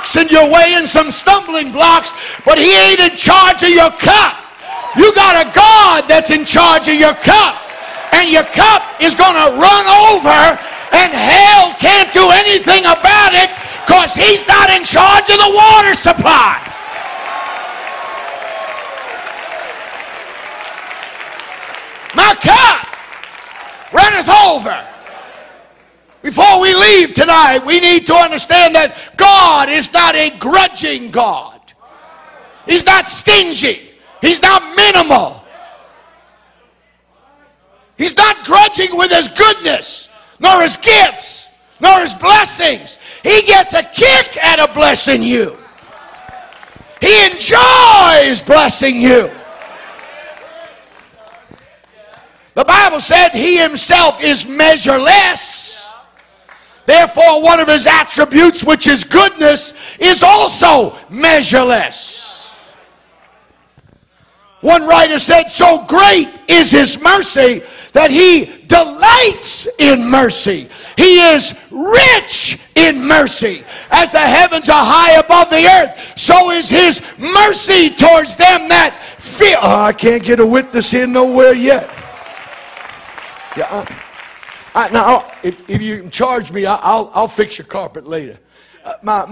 rocks in your way and some stumbling blocks, but he ain't in charge of your cup. You got a God that's in charge of your cup, and your cup is going to run over, and hell can't do anything about it because he's not in charge of the water supply. My cup runneth over. Before we leave tonight, we need to understand that God is not a grudging God. He's not stingy. He's not minimal. He's not grudging with his goodness, nor his gifts, nor his blessings. He gets a kick out of blessing you. He enjoys blessing you. The Bible said he himself is measureless. Therefore, one of his attributes, which is goodness, is also measureless. One writer said, so great is his mercy that he delights in mercy. He is rich in mercy. As the heavens are high above the earth, so is his mercy towards them that fear. Oh, I can't get a witness here nowhere yet. Yeah, now, if you can charge me, I'll fix your carpet later. My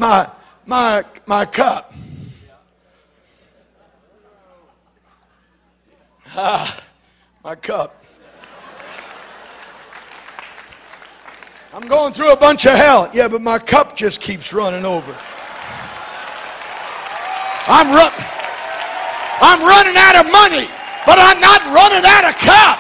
cup. My cup. I'm going through a bunch of hell. Yeah, but my cup just keeps running over. I'm running out of money, but I'm not running out of cup.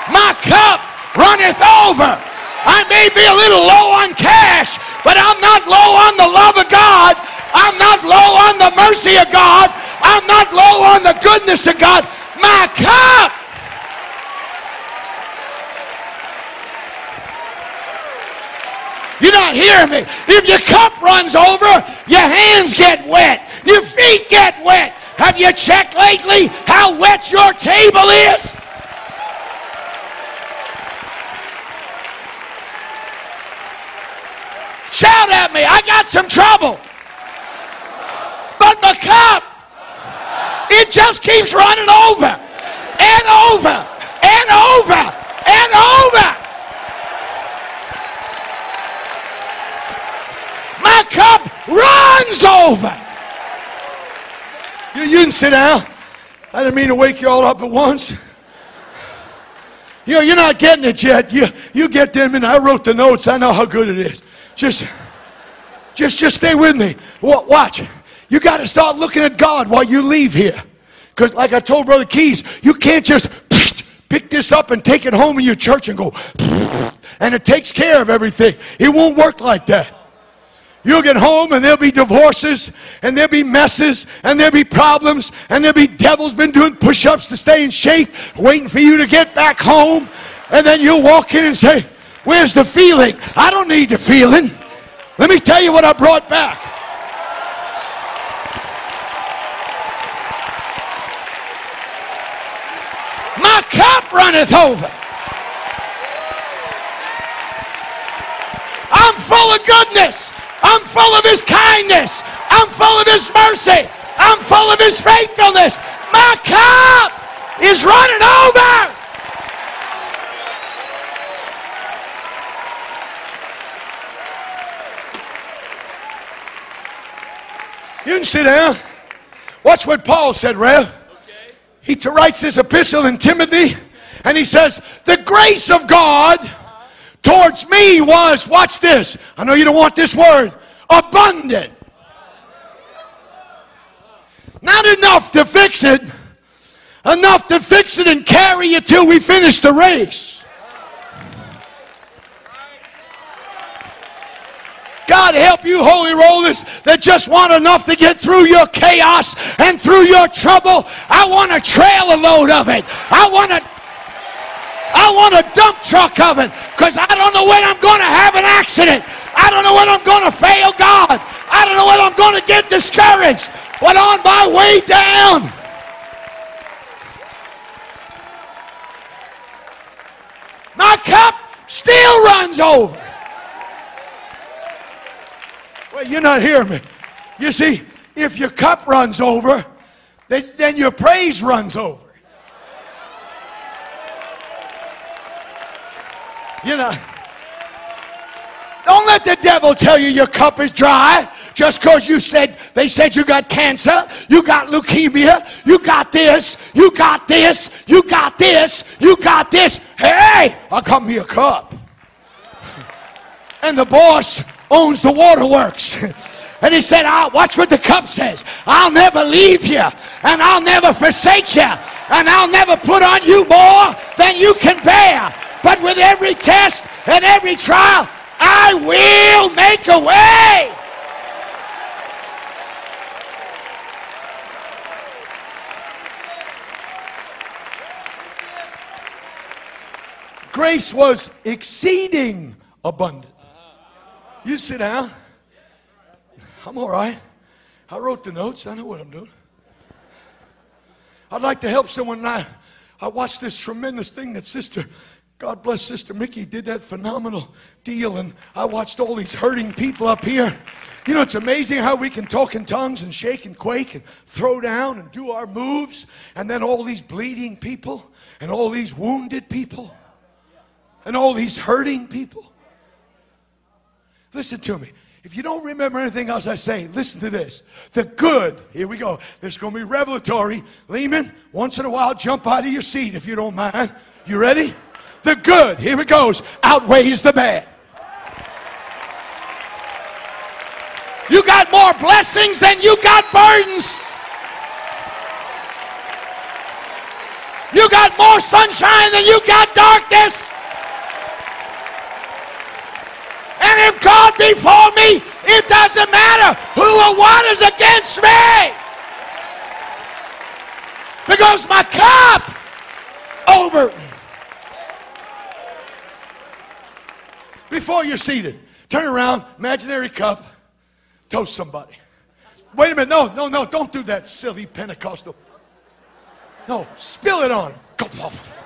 My cup runneth over. I may be a little low on cash, but I'm not low on the love of God. I'm not low on the mercy of God. I'm not low on the goodness of God. My cup. You're not hearing me. If your cup runs over, your hands get wet. Your feet get wet. Have you checked lately how wet your table is? Shout at me. I got some trouble. But my cup, it just keeps running over and over and over and over. My cup runs over. You can sit down. I didn't mean to wake you all up at once. You're not getting it yet. You get them in. I wrote the notes. I know how good it is. Just stay with me. Watch. You got to start looking at God while you leave here. Because like I told Brother Keys, you can't just pick this up and take it home in your church and go, and it takes care of everything. It won't work like that. You'll get home and there'll be divorces and there'll be messes and there'll be problems and there'll be devils been doing push-ups to stay in shape, waiting for you to get back home. And then you'll walk in and say, where's the feeling? I don't need the feeling. Let me tell you what I brought back. My cup runneth over. I'm full of goodness. I'm full of his kindness. I'm full of his mercy. I'm full of his faithfulness. My cup is running over. You can sit down. Watch what Paul said, Rev. He writes this epistle in Timothy, and he says, the grace of God towards me was, watch this, I know you don't want this word, abundant. Not enough to fix it, enough to fix it and carry you till we finish the race. God help you, holy rollers, that just want enough to get through your chaos and through your trouble. I want a trailer load of it. I want a dump truck of it, because I don't know when I'm going to have an accident. I don't know when I'm going to fail God. I don't know when I'm going to get discouraged. But on my way down, my cup still runs over. Well, you're not hearing me. You see, if your cup runs over, then your praise runs over. You know, don't let the devil tell you your cup is dry just because they said you got cancer, you got leukemia, you got this, you got this, you got this, you got this. Hey, I'll come me a cup. And the boss owns the waterworks. And he said, watch what the cup says. I'll never leave you, and I'll never forsake you, and I'll never put on you more than you can bear. But with every test and every trial, I will make a way. Grace was exceeding abundant. You sit down. I'm all right. I wrote the notes. I know what I'm doing. I'd like to help someone. I watched this tremendous thing that God bless Sister Mickey, did that phenomenal deal. And I watched all these hurting people up here. You know, it's amazing how we can talk in tongues and shake and quake and throw down and do our moves. And then all these bleeding people and all these wounded people and all these hurting people. Listen to me. If you don't remember anything else I say, listen to this. The good, here we go. This is going to be revelatory. Lehman, once in a while, jump out of your seat if you don't mind. You ready? The good, here it goes, outweighs the bad. You got more blessings than you got burdens. You got more sunshine than you got darkness. And if God be for me, it doesn't matter who or what is against me. Because my cup over. Before you're seated, turn around, imaginary cup, toast somebody. Wait a minute, no, don't do that silly Pentecostal. No, spill it on them. Go off.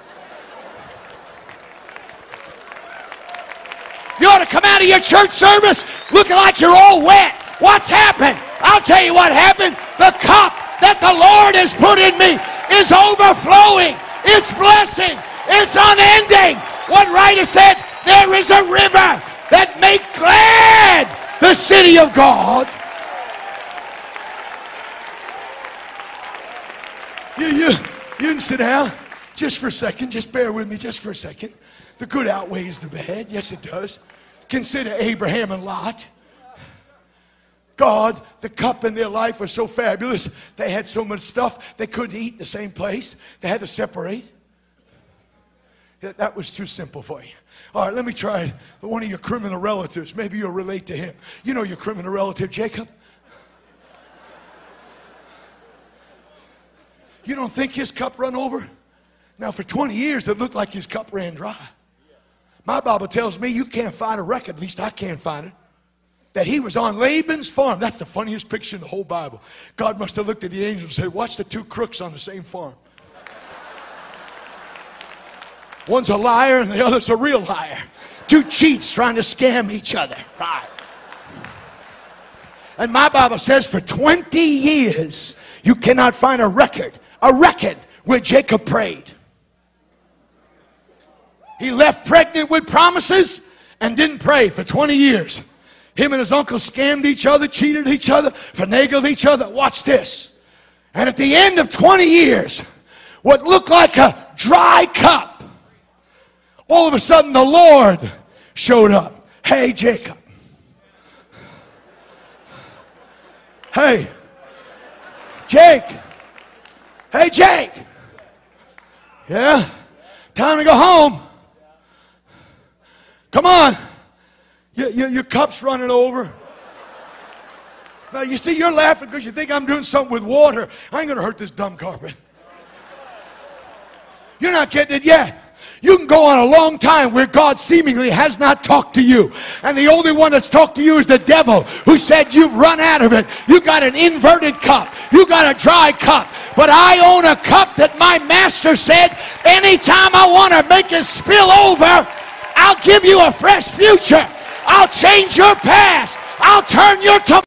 You ought to come out of your church service looking like you're all wet. What's happened? I'll tell you what happened. The cup that the Lord has put in me is overflowing. It's blessing. It's unending. One writer said, there is a river that makes glad the city of God. You can sit down just for a second. Just bear with me just for a second. The good outweighs the bad. Yes, it does. Consider Abraham and Lot. God, the cup in their life was so fabulous. They had so much stuff, they couldn't eat in the same place. They had to separate. That was too simple for you. All right, let me try it. One of your criminal relatives. Maybe you'll relate to him. You know your criminal relative, Jacob? You don't think his cup run over? Now, for 20 years, it looked like his cup ran dry. My Bible tells me you can't find a record, at least I can't find it, that he was on Laban's farm. That's the funniest picture in the whole Bible. God must have looked at the angel and said, watch the two crooks on the same farm. One's a liar and the other's a real liar. Two cheats trying to scam each other. Right. And my Bible says for 20 years, you cannot find a record where Jacob prayed. He left pregnant with promises and didn't pray for 20 years. Him and his uncle scammed each other, cheated each other, finagled each other. Watch this. And at the end of 20 years, what looked like a dry cup, all of a sudden the Lord showed up. Hey, Jacob. Hey, Jake. Hey, Jake. Yeah? Time to go home. Come on. Your cup's running over. Now, you see, you're laughing because you think I'm doing something with water. I ain't going to hurt this dumb carpet. You're not getting it yet. You can go on a long time where God seemingly has not talked to you. And the only one that's talked to you is the devil, who said you've run out of it. You got an inverted cup. You got a dry cup. But I own a cup that my master said, anytime I want to make it spill over, I'll give you a fresh future. I'll change your past. I'll turn your tomorrow.